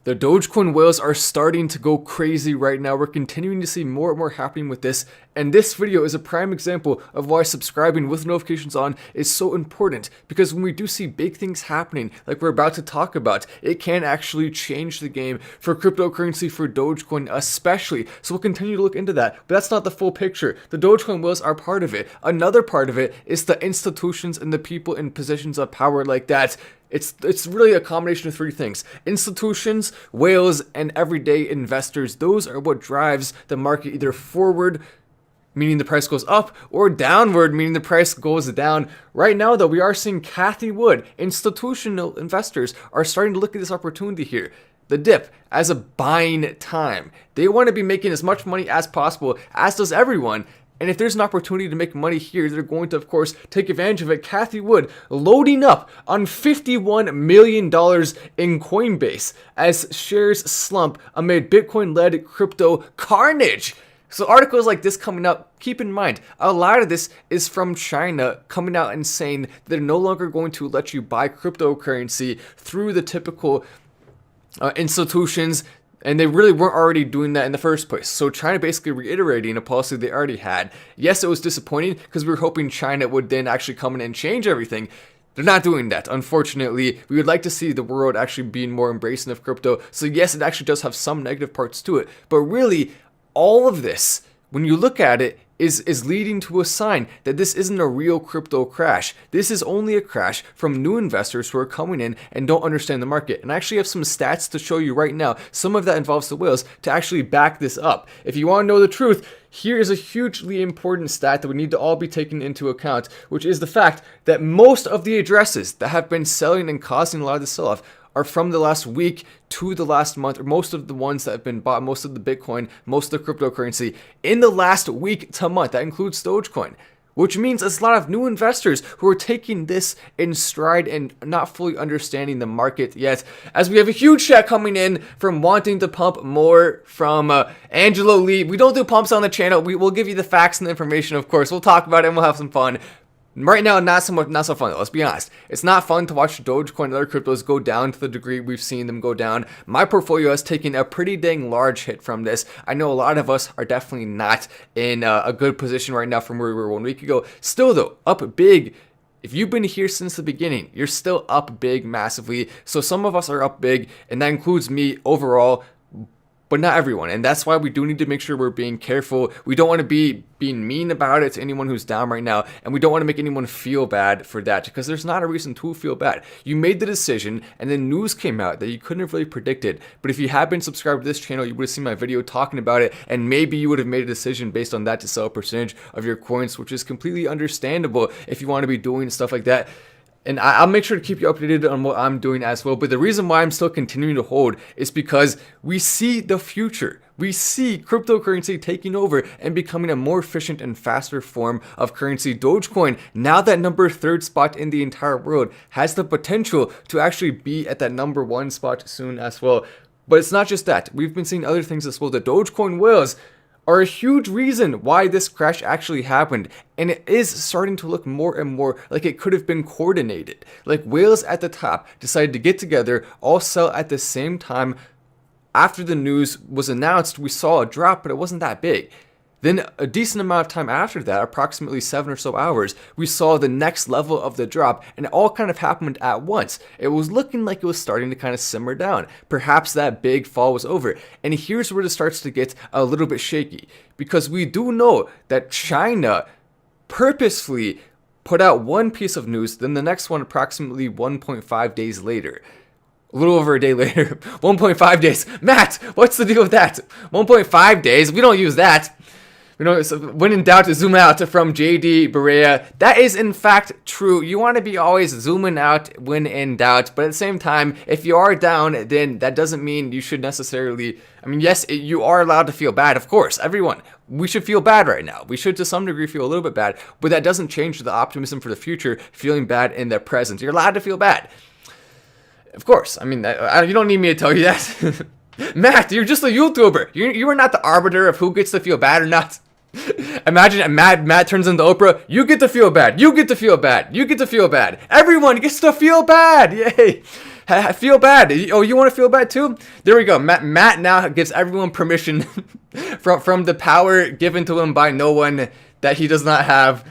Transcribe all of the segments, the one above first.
The Dogecoin whales are starting to go crazy right now. We're continuing to see more and more happening with this. And this video is a prime example of why subscribing with notifications on is so important. Because when we do see big things happening, like we're about to talk about, it can actually change the game for cryptocurrency, for Dogecoin especially. So we'll continue to look into that. But that's not the full picture. The Dogecoin whales are part of it. Another part of it is the institutions and the people in positions of power like that. It's really a combination of three things: institutions, whales, and everyday investors. Those are what drives the market either forward, meaning the price goes up, or downward, meaning the price goes down. Right now, though, we are seeing Cathie Wood, institutional investors, are starting to look at this opportunity here, the dip, as a buying time. They want to be making as much money as possible, as does everyone. And if there's an opportunity to make money here, they're going to, of course, take advantage of it. Cathie Wood loading up on $51 million in Coinbase as shares slump amid Bitcoin-led crypto carnage. So articles like this coming up, keep in mind, a lot of this is from China coming out and saying they're no longer going to let you buy cryptocurrency through the typical institutions. And they really weren't already doing that in the first place. So China basically reiterating a policy they already had. Yes, it was disappointing because we were hoping China would then actually come in and change everything. They're not doing that. Unfortunately, we would like to see the world actually being more embracing of crypto. So yes, it actually does have some negative parts to it. But really, all of this, when you look at it, is leading to a sign that this isn't a real crypto crash. This is only a crash from new investors who are coming in and don't understand the market. And I actually have some stats to show you right now. Some of that involves the whales to actually back this up. If you want to know the truth, here is a hugely important stat that we need to all be taking into account, which is the fact that most of the addresses that have been selling and causing a lot of the sell-off are from the last week to the last month, or most of the ones that have been bought, most of the Bitcoin, most of the cryptocurrency in the last week to month. That includes Dogecoin, which means it's a lot of new investors who are taking this in stride and not fully understanding the market yet. As we have a huge chat coming in from wanting to pump more from Angelo Lee. We don't do pumps on the channel. We will give you the facts and the information, of course. We'll talk about it and we'll have some fun. Right now, not so fun though, let's be honest. It's not fun to watch Dogecoin and other cryptos go down to the degree we've seen them go down. My portfolio has taken a pretty dang large hit from this. I know a lot of us are definitely not in a good position right now from where we were 1 week ago. Still though, up big. If you've been here since the beginning, you're still up big massively. So some of us are up big, and that includes me overall, but not everyone. And that's why we do need to make sure we're being careful. We don't want to be being mean about it to anyone who's down right now. And we don't want to make anyone feel bad for that, because there's not a reason to feel bad. You made the decision and then news came out that you couldn't have really predicted. But if you have been subscribed to this channel, you would have seen my video talking about it. And maybe you would have made a decision based on that to sell a percentage of your coins, which is completely understandable if you want to be doing stuff like that. And I'll make sure to keep you updated on what I'm doing as well. But the reason why I'm still continuing to hold is because we see the future. We see cryptocurrency taking over and becoming a more efficient and faster form of currency. Dogecoin, now that #3 spot in the entire world, has the potential to actually be at that #1 spot soon as well. But it's not just that. We've been seeing other things as well. The Dogecoin whales are a huge reason why this crash actually happened, and it is starting to look more and more like it could have been coordinated. Like whales at the top decided to get together, all sell at the same time. After the news was announced, we saw a drop, but it wasn't that big. Then a decent amount of time after that, approximately 7 or so hours, we saw the next level of the drop, and it all kind of happened at once. It was looking like it was starting to kind of simmer down. Perhaps that big fall was over. And here's where it starts to get a little bit shaky, because we do know that China purposefully put out one piece of news, then the next one approximately 1.5 days later. A little over a day later. 1.5 days. Matt, what's the deal with that? 1.5 days? We don't use that. You know, so when in doubt, zoom out, from JD Barea. That is in fact true. You want to be always zooming out when in doubt, but at the same time, if you are down, then that doesn't mean you should necessarily, I mean, yes, you are allowed to feel bad, of course, everyone. We should feel bad right now. We should to some degree feel a little bit bad, but that doesn't change the optimism for the future, feeling bad in the present. You're allowed to feel bad. Of course, I mean, you don't need me to tell you that. Matt, you're just a YouTuber. You are not the arbiter of who gets to feel bad or not. Imagine Matt turns into Oprah. You get to feel bad. You get to feel bad. You get to feel bad. Everyone gets to feel bad. Yay. Feel bad. Oh, you want to feel bad too? There we go. Matt now gives everyone permission from the power given to him by no one that he does not have.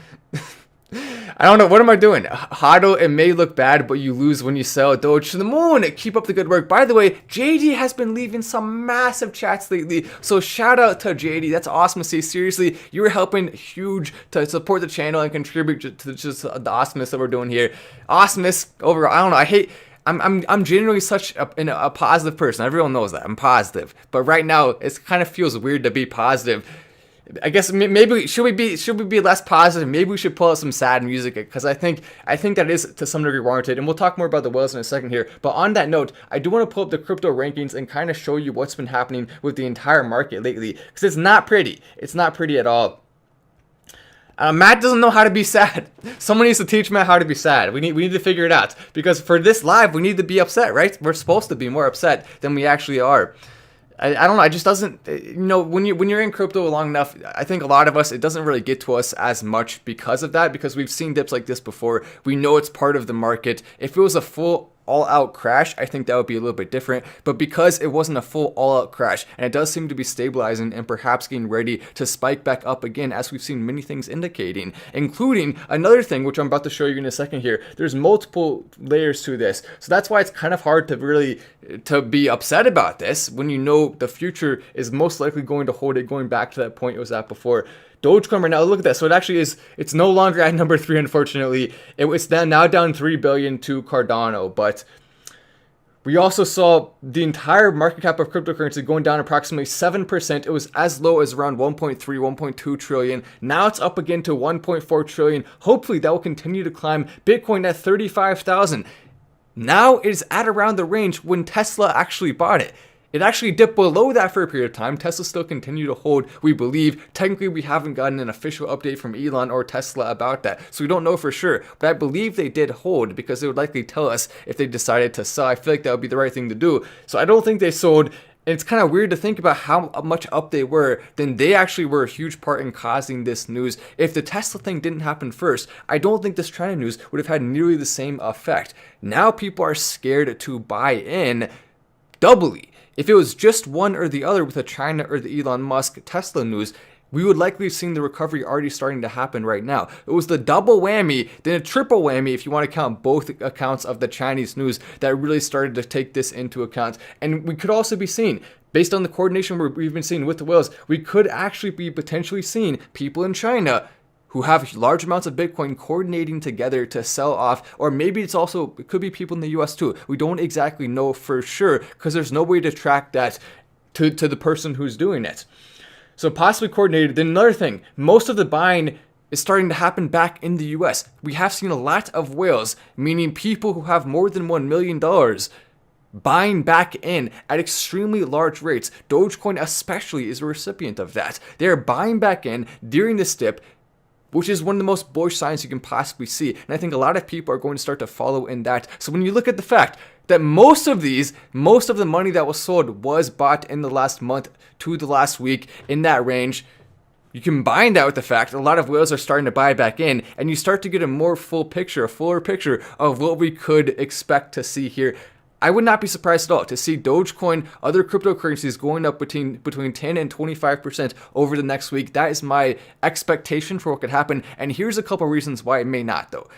I don't know. What am I doing? Hodl, it may look bad, but you lose when you sell. Doge to the moon. Keep up the good work. By the way, JD has been leaving some massive chats lately. So shout out to JD. That's awesome to see. Seriously, you're helping huge to support the channel and contribute to just the awesomeness that we're doing here. Awesomeness overall. I don't know. I'm genuinely such a positive person. Everyone knows that. I'm positive. But right now, it kind of feels weird to be positive. I guess maybe should we be less positive? Maybe we should pull out some sad music, because I think that is to some degree warranted. And we'll talk more about the whales in a second here. But on that note, I do want to pull up the crypto rankings and kind of show you what's been happening with the entire market lately, because it's not pretty. It's not pretty at all. Matt doesn't know how to be sad. Someone needs to teach Matt how to be sad. We need to figure it out, because for this live we need to be upset, right? We're supposed to be more upset than we actually are. I don't know. It just doesn't, when you're in crypto long enough, I think a lot of us, it doesn't really get to us as much because of that, because we've seen dips like this before. We know it's part of the market. If it was a full all-out crash, I think that would be a little bit different. But because it wasn't a full all-out crash, and it does seem to be stabilizing and perhaps getting ready to spike back up again, as we've seen many things indicating, including another thing, which I'm about to show you in a second here. There's multiple layers to this. So that's why it's kind of hard to really to be upset about this when you know the future is most likely going to hold it going back to that point it was at before. Dogecoin right now, look at that. So it actually is, it's no longer at number 3, unfortunately. It's now down 3 billion to Cardano. But we also saw the entire market cap of cryptocurrency going down approximately 7%. It was as low as around 1.3, 1.2 trillion. Now it's up again to 1.4 trillion. Hopefully that will continue to climb. Bitcoin at 35,000. Now it is at around the range when Tesla actually bought it. It actually dipped below that for a period of time. Tesla still continued to hold, we believe. Technically, we haven't gotten an official update from Elon or Tesla about that, so we don't know for sure. But I believe they did hold, because they would likely tell us if they decided to sell. I feel like that would be the right thing to do. So I don't think they sold. And it's kind of weird to think about how much up they were. Then they actually were a huge part in causing this news. If the Tesla thing didn't happen first, I don't think this China news would have had nearly the same effect. Now people are scared to buy in doubly. If it was just one or the other with the China or the Elon Musk Tesla news, we would likely have seen the recovery already starting to happen right now. It was the double whammy, then a triple whammy if you want to count both accounts of the Chinese news, that really started to take this into account. And we could also be seeing, based on the coordination we've been seeing with the whales, we could actually be potentially seeing people in China who have large amounts of Bitcoin coordinating together to sell off, or maybe it could be people in the US too. We don't exactly know for sure, because there's no way to track that to the person who's doing it. So possibly coordinated. Then another thing, most of the buying is starting to happen back in the US. We have seen a lot of whales, meaning people who have more than $1 million, buying back in at extremely large rates. Dogecoin especially is a recipient of that. They are buying back in during this dip, which is one of the most bullish signs you can possibly see. And I think a lot of people are going to start to follow in that. So when you look at the fact that most of the money that was sold was bought in the last month to the last week in that range, you combine that with the fact that a lot of whales are starting to buy back in, and you start to get a fuller picture of what we could expect to see here. I would not be surprised at all to see Dogecoin, other cryptocurrencies going up between 10 and 25% over the next week. That is my expectation for what could happen. And here's a couple reasons why it may not, though.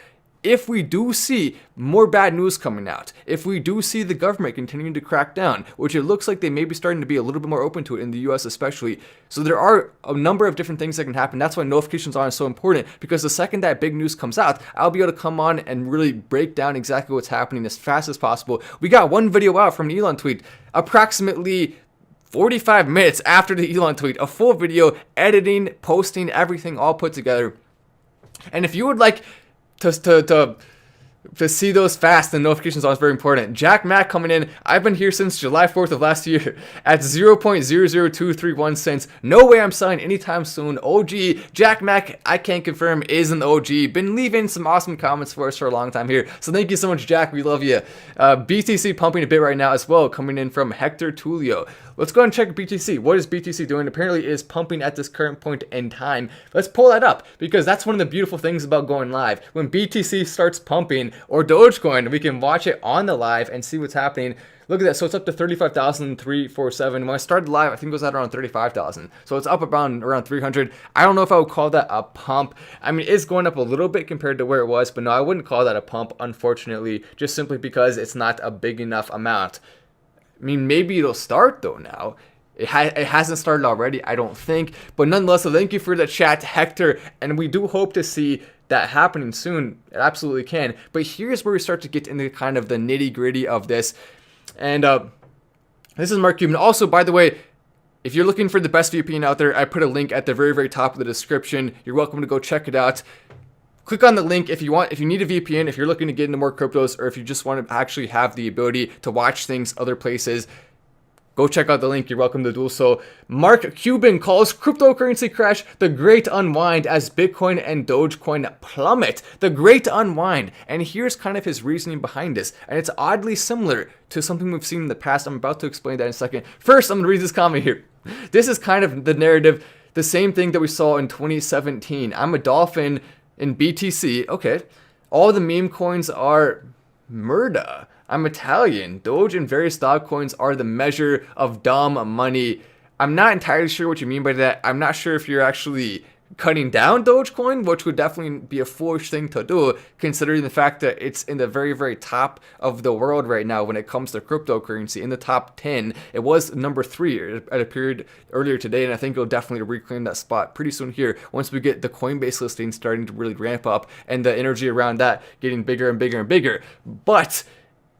If we do see more bad news coming out, if we do see the government continuing to crack down, which it looks like they may be starting to be a little bit more open to it in the US especially. So there are a number of different things that can happen. That's why notifications on is so important, because the second that big news comes out, I'll be able to come on and really break down exactly what's happening as fast as possible. We got one video out from an Elon tweet approximately 45 minutes after the Elon tweet, a full video, editing, posting, everything all put together. And if you would like to see those fast, the notifications on is very important. Jack Mack coming in. I've been here since July 4th of last year at 0.00231 cents. No way I'm selling anytime soon. OG Jack Mack, I can't confirm, is an OG. Been leaving some awesome comments for us for a long time here. So thank you so much, Jack. We love you. BTC pumping a bit right now as well, coming in from Hector Tulio. Let's go and check BTC. What is BTC doing? Apparently it is pumping at this current point in time. Let's pull that up, because that's one of the beautiful things about going live. When BTC starts pumping, happening. Or Dogecoin, we can watch it on the live and see what's happening. Look at that. So it's up to 35,347. When I started live, I think it was at around 35,000. So it's up around 300. I don't know if I would call that a pump. I mean, it's going up a little bit compared to where it was, but no, I wouldn't call that a pump, unfortunately, just simply because it's not a big enough amount. I mean, maybe it'll start though now. It hasn't started already, I don't think. But nonetheless, so thank you for the chat, Hector. And we do hope to see that happening soon. It absolutely can. But here's where we start to get into kind of the nitty gritty of this. And this is Mark Cuban. Also, by the way, if you're looking for the best VPN out there, I put a link at the very, very top of the description. You're welcome to go check it out. Click on the link if you need a VPN, if you're looking to get into more cryptos, or if you just want to actually have the ability to watch things other places. Go check out the link. You're welcome to do so. Mark Cuban calls cryptocurrency crash the great unwind as Bitcoin and Dogecoin plummet. The great unwind. And here's kind of his reasoning behind this. And it's oddly similar to something we've seen in the past. I'm about to explain that in a second. First, I'm going to read this comment here. This is kind of the narrative, the same thing that we saw in 2017. I'm a dolphin in BTC. Okay. All the meme coins are murda. I'm Italian. Doge and various dog coins are the measure of dumb money. I'm not entirely sure what you mean by that. I'm not sure if you're actually cutting down Dogecoin, which would definitely be a foolish thing to do, considering the fact that it's in the very, very top of the world right now when it comes to cryptocurrency. In the top 10, it was number 3 at a period earlier today, and I think it'll definitely reclaim that spot pretty soon here once we get the Coinbase listing starting to really ramp up and the energy around that getting bigger and bigger and bigger. But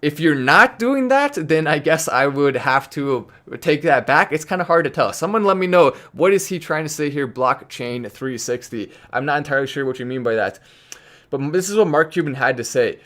if you're not doing that, then I guess I would have to take that back. It's kind of hard to tell. Someone let me know, what is he trying to say here, blockchain 360? I'm not entirely sure what you mean by that. But this is what Mark Cuban had to say.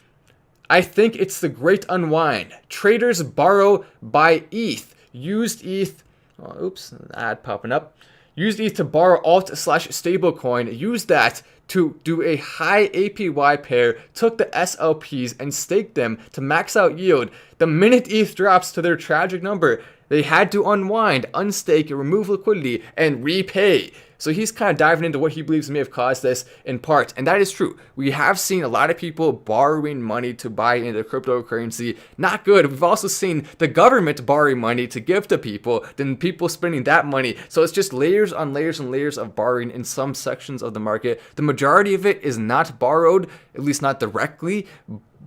I think it's the great unwind. Traders borrow, buy ETH. Used ETH. Oh, oops, ad popping up. Used ETH to borrow alt/stablecoin. Use that to do a high APY pair, took the SLPs and staked them to max out yield. The minute ETH drops to their tragic number, they had to unwind, unstake, remove liquidity, and repay. So he's kind of diving into what he believes may have caused this in part. And that is true. We have seen a lot of people borrowing money to buy into cryptocurrency. Not good. We've also seen the government borrowing money to give to people, then people spending that money. So it's just layers on layers and layers of borrowing in some sections of the market. The majority of it is not borrowed, at least not directly,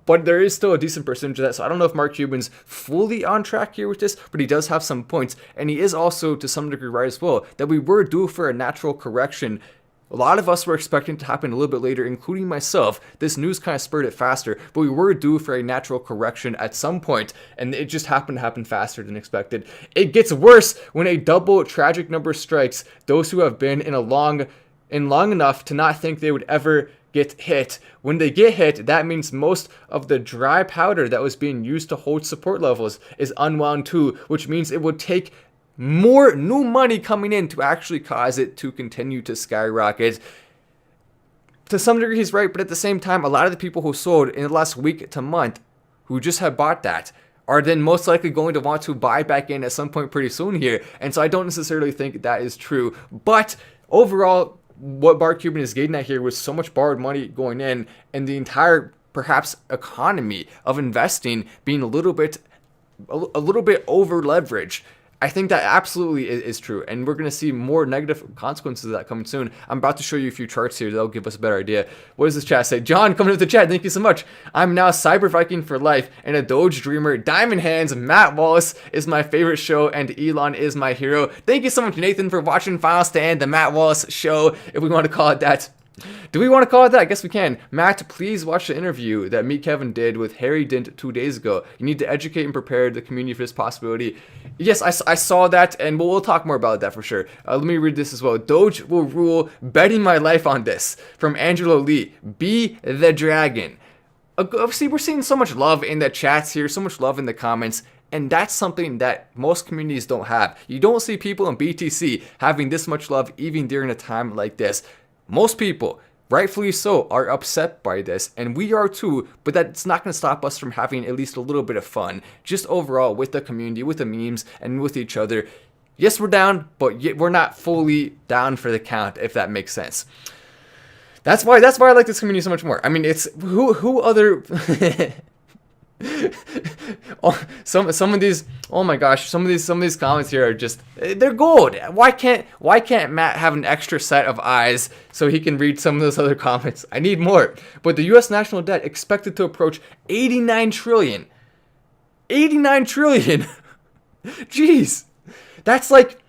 but there is still a decent percentage of that. So I don't know if Mark Cuban's fully on track here with this, but he does have some points. And he is also, to some degree, right as well, that we were due for a natural correction. A lot of us were expecting it to happen a little bit later, including myself. This news kind of spurred it faster, but we were due for a natural correction at some point, and it just happened to happen faster than expected. It gets worse when a double tragic number strikes those who have been in long enough to not think they would ever get hit. When they get hit, that means most of the dry powder that was being used to hold support levels is unwound too, which means it would take more new money coming in to actually cause it to continue to skyrocket. To some degree, he's right, but at the same time, a lot of the people who sold in the last week to month, who just have bought that, are then most likely going to want to buy back in at some point pretty soon here. And so I don't necessarily think that is true. But overall, what Mark Cuban is getting at here was so much borrowed money going in, and the entire perhaps economy of investing being a little bit over leveraged. I think that absolutely is true, and we're going to see more negative consequences of that coming soon. I'm about to show you a few charts here that'll give us a better idea. What does this chat say? John, coming to the chat, thank you so much. I'm now Cyber Viking for life and a Doge dreamer. Diamond Hands, Matt Wallace is my favorite show, and Elon is my hero. Thank you so much, Nathan, for watching Final Stand, the Matt Wallace show, if we want to call it that. Do we want to call it that? I guess we can. Matt, please watch the interview that Meet Kevin did with Harry Dent 2 days ago. You need to educate and prepare the community for this possibility. Yes, I saw that, and we'll talk more about that for sure. Let me read this as well. Doge will rule, betting my life on this. From Angelo Lee. Be the dragon. Obviously, we're seeing so much love in the chats here, so much love in the comments. And that's something that most communities don't have. You don't see people in BTC having this much love even during a time like this. Most people, rightfully so, are upset by this, and we are too, but that's not going to stop us from having at least a little bit of fun, just overall with the community, with the memes, and with each other. Yes, we're down, but yet we're not fully down for the count, if that makes sense. That's why I like this community so much more. I mean, it's who other some of these, oh my gosh, some of these comments here are just, they're gold. Why can't Matt have an extra set of eyes so he can read some of those other comments? I need more. But the US national debt expected to approach 89 trillion. 89 trillion. Jeez. That's like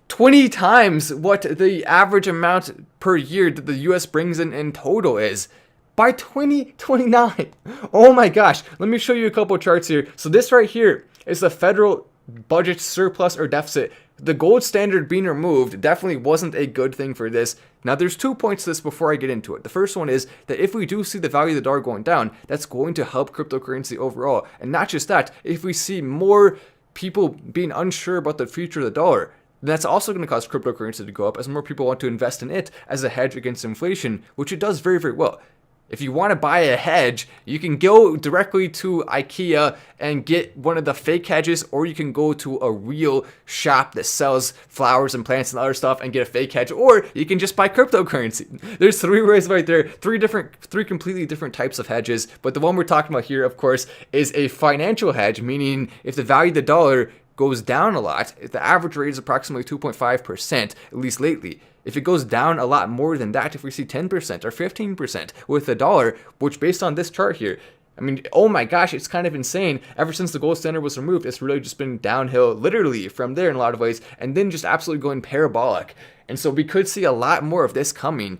20 times what the average amount per year that the US brings in total is by 2029. Oh my gosh. Let me show you a couple of charts here. So this right here is the federal budget surplus or deficit. The gold standard being removed definitely wasn't a good thing for this. Now there's 2 points to this before I get into it. The first one is that if we do see the value of the dollar going down, that's going to help cryptocurrency overall. And not just that, if we see more people being unsure about the future of the dollar, that's also going to cause cryptocurrency to go up as more people want to invest in it as a hedge against inflation, which it does very, very well. If you want to buy a hedge, you can go directly to IKEA and get one of the fake hedges, or you can go to a real shop that sells flowers and plants and other stuff and get a fake hedge, or you can just buy cryptocurrency. There's 3 ways right there, 3 completely different types of hedges, but the one we're talking about here, of course, is a financial hedge, meaning if the value of the dollar goes down a lot, if the average rate is approximately 2.5%, at least lately. If it goes down a lot more than that, if we see 10% or 15% with the dollar, which based on this chart here, I mean, oh my gosh, it's kind of insane. Ever since the gold standard was removed, it's really just been downhill literally from there in a lot of ways, and then just absolutely going parabolic. And so we could see a lot more of this coming,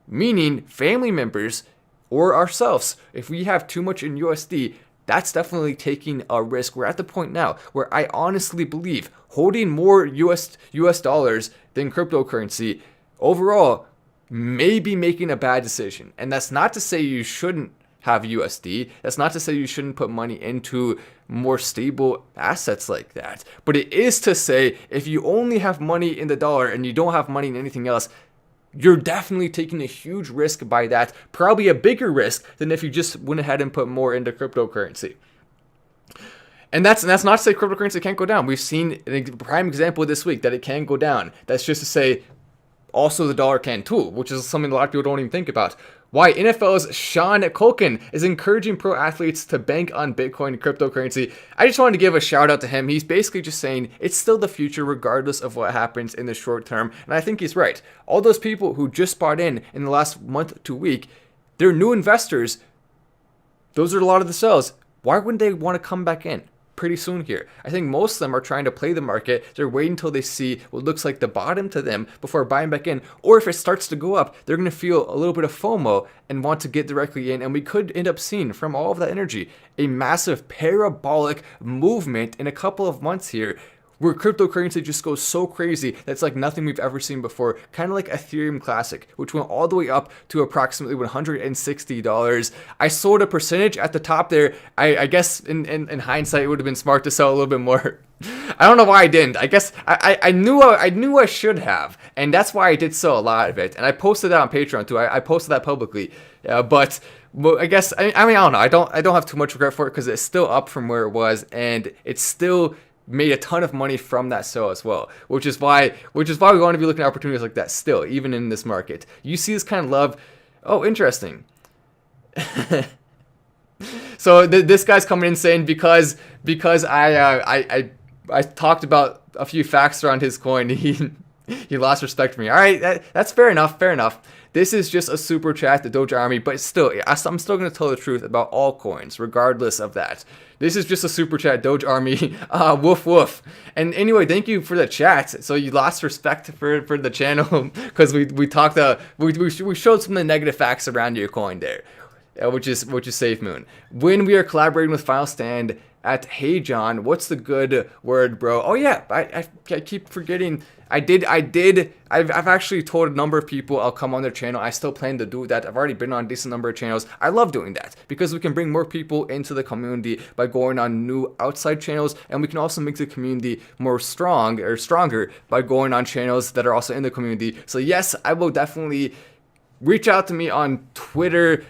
meaning family members or ourselves, if we have too much in USD, that's definitely taking a risk. We're at the point now where I honestly believe holding more US dollars than cryptocurrency overall may be making a bad decision. And that's not to say you shouldn't have USD. That's not to say you shouldn't put money into more stable assets like that. But it is to say if you only have money in the dollar and you don't have money in anything else, you're definitely taking a huge risk by that. Probably a bigger risk than if you just went ahead and put more into cryptocurrency. And that's not to say cryptocurrency can't go down. We've seen a prime example this week that it can go down. That's just to say also the dollar can too, which is something a lot of people don't even think about. Why NFL's Sean Culkin is encouraging pro athletes to bank on Bitcoin and cryptocurrency. I just wanted to give a shout out to him. He's basically just saying it's still the future regardless of what happens in the short term. And I think he's right. All those people who just bought in the last month to week, they're new investors. Those are a lot of the sells. Why wouldn't they want to come back in pretty soon here? I think most of them are trying to play the market. They're waiting until they see what looks like the bottom to them before buying back in. Or if it starts to go up, they're going to feel a little bit of FOMO and want to get directly in. And we could end up seeing from all of that energy a massive parabolic movement in a couple of months here, where cryptocurrency just goes so crazy that's like nothing we've ever seen before. Kind of like Ethereum Classic, which went all the way up to approximately $160. I sold a percentage at the top there. I guess in hindsight, it would have been smart to sell a little bit more. I don't know why I didn't. I guess I knew I should have, and that's why I did sell a lot of it. And I posted that on Patreon too. I posted that publicly, but I guess I don't know. I don't have too much regret for it because it's still up from where it was, and it's still made a ton of money from that sale as well, which is why we want to be looking at opportunities like that still, even in this market. You see this kind of love. Oh, interesting. So this guy's coming in saying because I talked about a few facts around his coin, he lost respect for me. All right, that's fair enough. This is just a super chat, the Doge Army, but still, I'm still going to tell the truth about all coins, regardless of that. This is just a super chat, Doge Army, woof woof. And anyway, thank you for the chat. So you lost respect for the channel because we talked, we showed some of the negative facts around your coin there, which is Safe Moon. When we are collaborating with Final Stand at Hey John, what's the good word, bro? Oh yeah, I keep forgetting. I've actually told a number of people I'll come on their channel. I still plan to do that. I've already been on a decent number of channels. I love doing that because we can bring more people into the community by going on new outside channels, and we can also make the community more stronger by going on channels that are also in the community. So yes, I will definitely reach out to me on Twitter.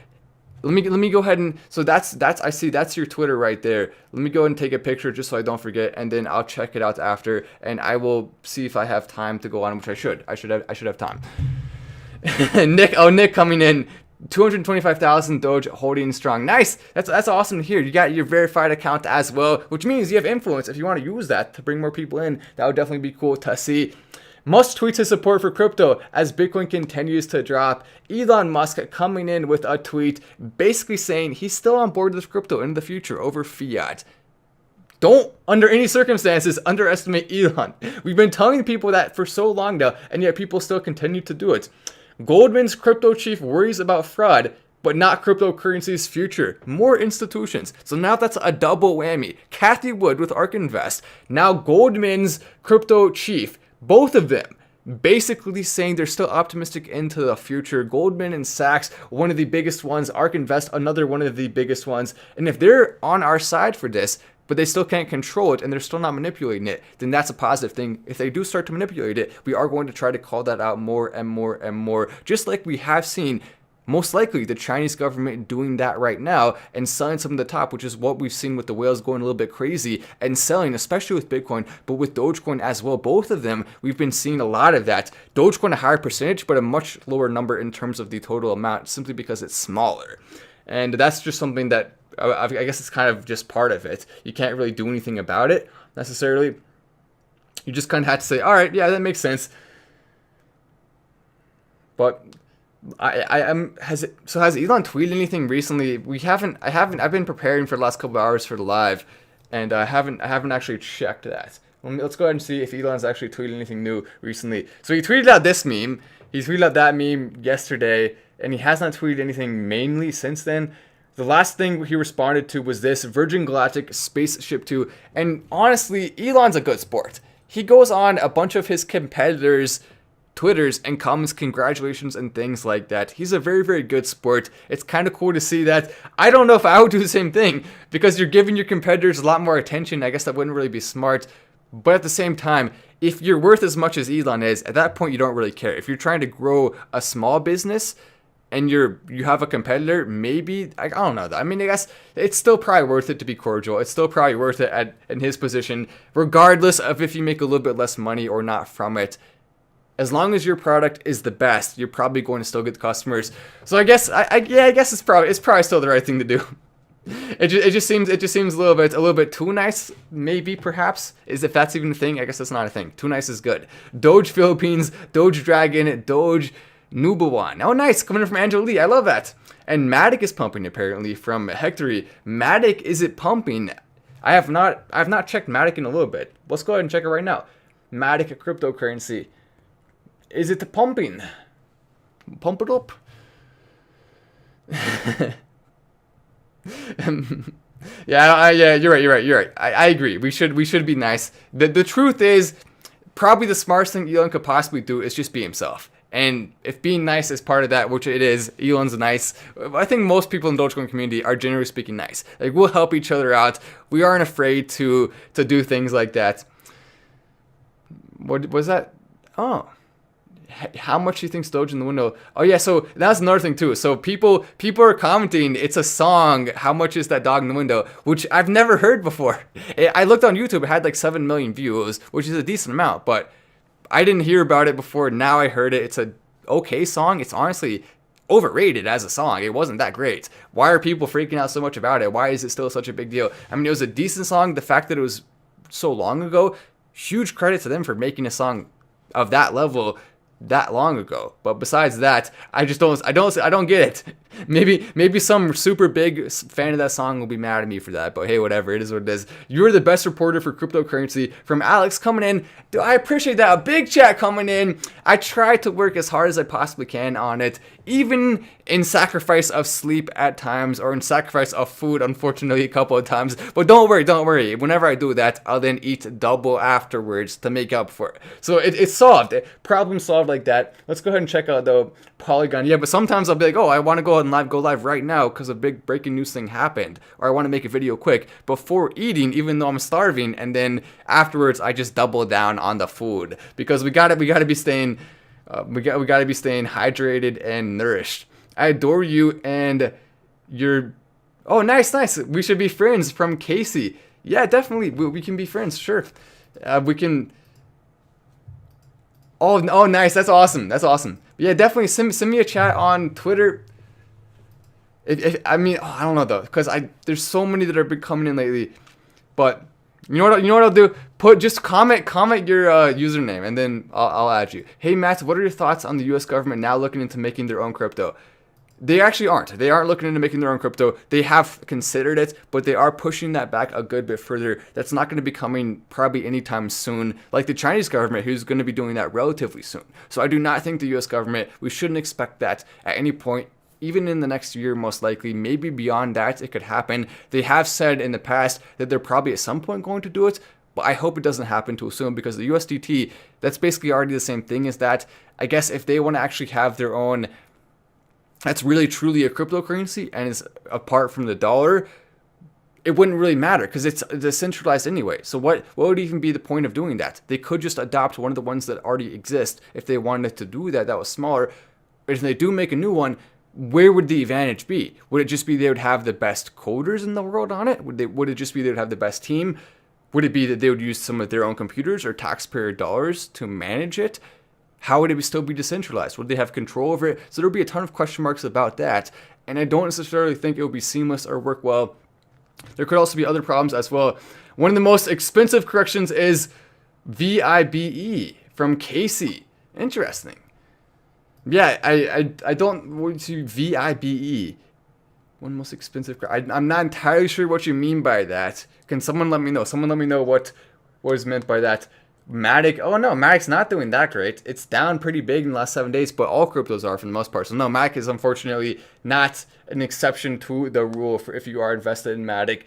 Let me go ahead and, so that's I see that's your Twitter right there. Let me go and take a picture just so I don't forget, and then I'll check it out after, and I will see if I have time to go on, which I should have time. Nick coming in. 225,000 Doge holding strong. Nice. That's awesome to hear. You got your verified account as well, which means you have influence. If you want to use that to bring more people in, that would definitely be cool to see. Musk tweets his support for crypto as Bitcoin continues to drop. Elon Musk coming in with a tweet basically saying he's still on board with crypto in the future over fiat. Don't, under any circumstances, underestimate Elon. We've been telling people that for so long now, and yet people still continue to do it. Goldman's crypto chief worries about fraud, but not cryptocurrency's future. More institutions. So now that's a double whammy. Cathie Wood with ARK Invest. Now Goldman's crypto chief. Both of them basically saying they're still optimistic into the future. Goldman and Sachs, one of the biggest ones. ARK Invest, another one of the biggest ones. And if they're on our side for this, but they still can't control it and they're still not manipulating it, then that's a positive thing. If they do start to manipulate it, we are going to try to call that out more and more and more, just like we have seen most likely the Chinese government doing that right now and selling some of the top, which is what we've seen with the whales going a little bit crazy and selling, especially with Bitcoin, but with Dogecoin as well. Both of them, we've been seeing a lot of that. Dogecoin a higher percentage, but a much lower number in terms of the total amount, simply because it's smaller. And that's just something that I guess it's kind of just part of it. You can't really do anything about it necessarily. You just kind of have to say, all right, yeah, that makes sense. But has Elon tweeted anything recently? I've been preparing for the last couple of hours for the live, and I haven't actually checked that. Let's go ahead and see if Elon's actually tweeted anything new recently. So he tweeted out this meme. He tweeted out that meme yesterday, and he has not tweeted anything mainly since then. The last thing he responded to was this: Virgin Galactic Spaceship 2. And honestly, Elon's a good sport. He goes on a bunch of his competitors' Twitters and comments congratulations and things like that. He's a very, very good sport. It's kind of cool to see that. I don't know if I would do the same thing, because you're giving your competitors a lot more attention. I guess that wouldn't really be smart. But at the same time, if you're worth as much as Elon is, at that point you don't really care. If you're trying to grow a small business and you have a competitor, maybe, I don't know. I mean, I guess it's still probably worth it to be cordial. It's still probably worth it in his position, regardless of if you make a little bit less money or not from it. As long as your product is the best, you're probably going to still get customers. So I guess, I guess it's probably still the right thing to do. It just seems a little bit too nice, maybe, perhaps, is if that's even a thing. I guess that's not a thing. Too nice is good. Doge Philippines, Doge Dragon, Doge Nubawan. Oh, nice, coming in from Angela Lee. I love that. And Matic is pumping, apparently, from Hectory. Matic, is it pumping? I have not checked Matic in a little bit. Let's go ahead and check it right now. Matic, a cryptocurrency. Is it pumping? Pump it up. Yeah, you're right. I agree. We should be nice. The truth is, probably the smartest thing Elon could possibly do is just be himself. And if being nice is part of that, which it is, Elon's nice. I think most people in the Dogecoin community are generally speaking nice. Like, we'll help each other out. We aren't afraid to do things like that. What was that? Oh. How much do you think's Doge in the window? Oh yeah, so that's another thing too. So people are commenting, it's a song, how much is that dog in the window? Which I've never heard before. I looked on YouTube, it had like 7 million views, which is a decent amount, but I didn't hear about it before. Now I heard it. It's a okay song. It's honestly overrated as a song. It wasn't that great. Why are people freaking out so much about it? Why is it still such a big deal? I mean, it was a decent song. The fact that it was so long ago, huge credit to them for making a song of that level that long ago. But besides that, I don't get it. Maybe some super big fan of that song will be mad at me for that, but hey, whatever, it is what it is. You're the best reporter for cryptocurrency, from Alex coming in. I appreciate that. A big chat coming in. I try to work as hard as I possibly can on it, even in sacrifice of sleep at times, or in sacrifice of food, unfortunately, a couple of times. But don't worry. Whenever I do that, I'll then eat double afterwards to make up for it. So it's solved. Problem solved like that. Let's go ahead and check out the Polygon. Yeah, but sometimes I'll be like, oh, I want to go ahead and go live right now because a big breaking news thing happened, or I want to make a video quick before eating, even though I'm starving, and then afterwards I just double down on the food, because we gotta be staying hydrated and nourished. I adore you, and you're, oh, nice. We should be friends, from Casey. Yeah, definitely, we can be friends, sure. We can. Oh, nice. That's awesome. Yeah, definitely send me a chat on Twitter. I mean, I don't know though, because there's so many that have been coming in lately. But you know what I'll do? Just comment your username, and then I'll add you. Hey Matt, what are your thoughts on the U.S. government now looking into making their own crypto? They actually aren't. They aren't looking into making their own crypto. They have considered it, but they are pushing that back a good bit further. That's not going to be coming probably anytime soon, like the Chinese government, who's going to be doing that relatively soon. So I do not think the U.S. government, we shouldn't expect that at any point, even in the next year, most likely. Maybe beyond that, it could happen. They have said in the past that they're probably at some point going to do it, but I hope it doesn't happen too soon, because the USDT, that's basically already the same thing as that. I guess if they want to actually have their own, that's really truly a cryptocurrency and is apart from the dollar, it wouldn't really matter because it's decentralized anyway. So what would even be the point of doing that? They could just adopt one of the ones that already exist if they wanted to do that was smaller. But if they do make a new one, where would the advantage be? Would it just be they would have the best coders in the world on it? Would it just be they would have the best team? Would it be that they would use some of their own computers or taxpayer dollars to manage it? How would it still be decentralized? Would they have control over it? So there would be a ton of question marks about that. And I don't necessarily think it would be seamless or work well. There could also be other problems as well. One of the most expensive corrections is VIBE from Casey. Interesting. Yeah, I don't want to VIBE. One most expensive. I'm not entirely sure what you mean by that. Can someone let me know? Someone let me know what is meant by that. Matic, oh no, Matic's not doing that great. It's down pretty big in the last 7 days, but all cryptos are for the most part. So no, Matic is unfortunately not an exception to the rule for if you are invested in Matic.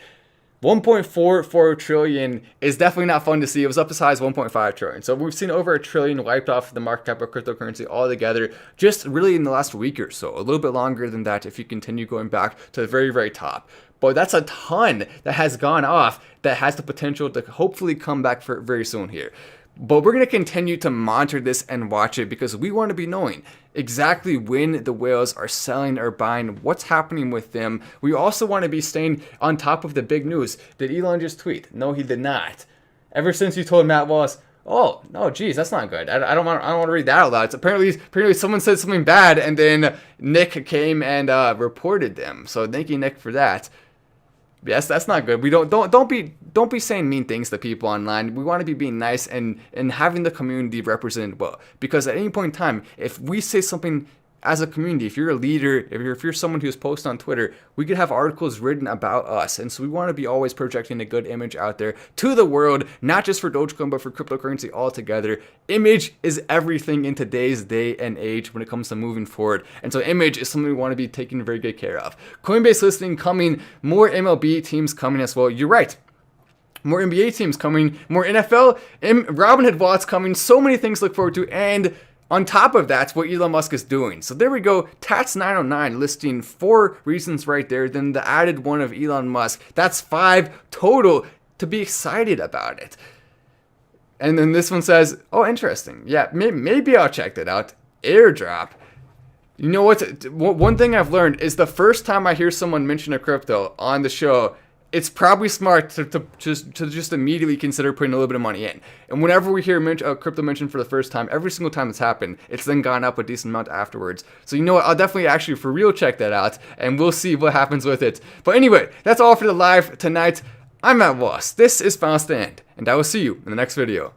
1.44 trillion is definitely not fun to see. It was up as high as 1.5 trillion. So we've seen over $1 trillion wiped off the market cap of cryptocurrency altogether, just really in the last week or so. A little bit longer than that if you continue going back to the very, very top. But that's a ton that has gone off that has the potential to hopefully come back for very soon here. But we're going to continue to monitor this and watch it because we want to be knowing exactly when the whales are selling or buying, what's happening with them. We also want to be staying on top of the big news. Did Elon just tweet? No, he did not. Ever since you told Matt Wallace, oh, no, geez, that's not good. I don't want to read that out loud. It's apparently someone said something bad and then Nick came and reported them. So thank you, Nick, for that. Yes, that's not good. We don't be saying mean things to people online. We want to be being nice and having the community represented well. Because at any point in time, if we say something as a community, if you're a leader, if you're someone who's posted on Twitter, we could have articles written about us. And so we want to be always projecting a good image out there to the world, not just for Dogecoin, but for cryptocurrency altogether. Image is everything in today's day and age when it comes to moving forward. And so image is something we want to be taking very good care of. Coinbase listing coming, more MLB teams coming as well. You're right. More NBA teams coming, more NFL, Robinhood wallets coming, so many things to look forward to, and on top of that, what Elon Musk is doing. So there we go, Tats909 listing 4 reasons right there, then the added one of Elon Musk. That's 5 total to be excited about it. And then this one says, oh, interesting. Yeah, maybe I'll check that out. Airdrop. You know what? One thing I've learned is the first time I hear someone mention a crypto on the show, it's probably smart to just immediately consider putting a little bit of money in. And whenever we hear a crypto mentioned for the first time, every single time it's happened, it's then gone up a decent amount afterwards. So you know what? I'll definitely actually for real check that out, and we'll see what happens with it. But anyway, that's all for the live tonight. I'm Matt Wallace. This is Final Stand, and I will see you in the next video.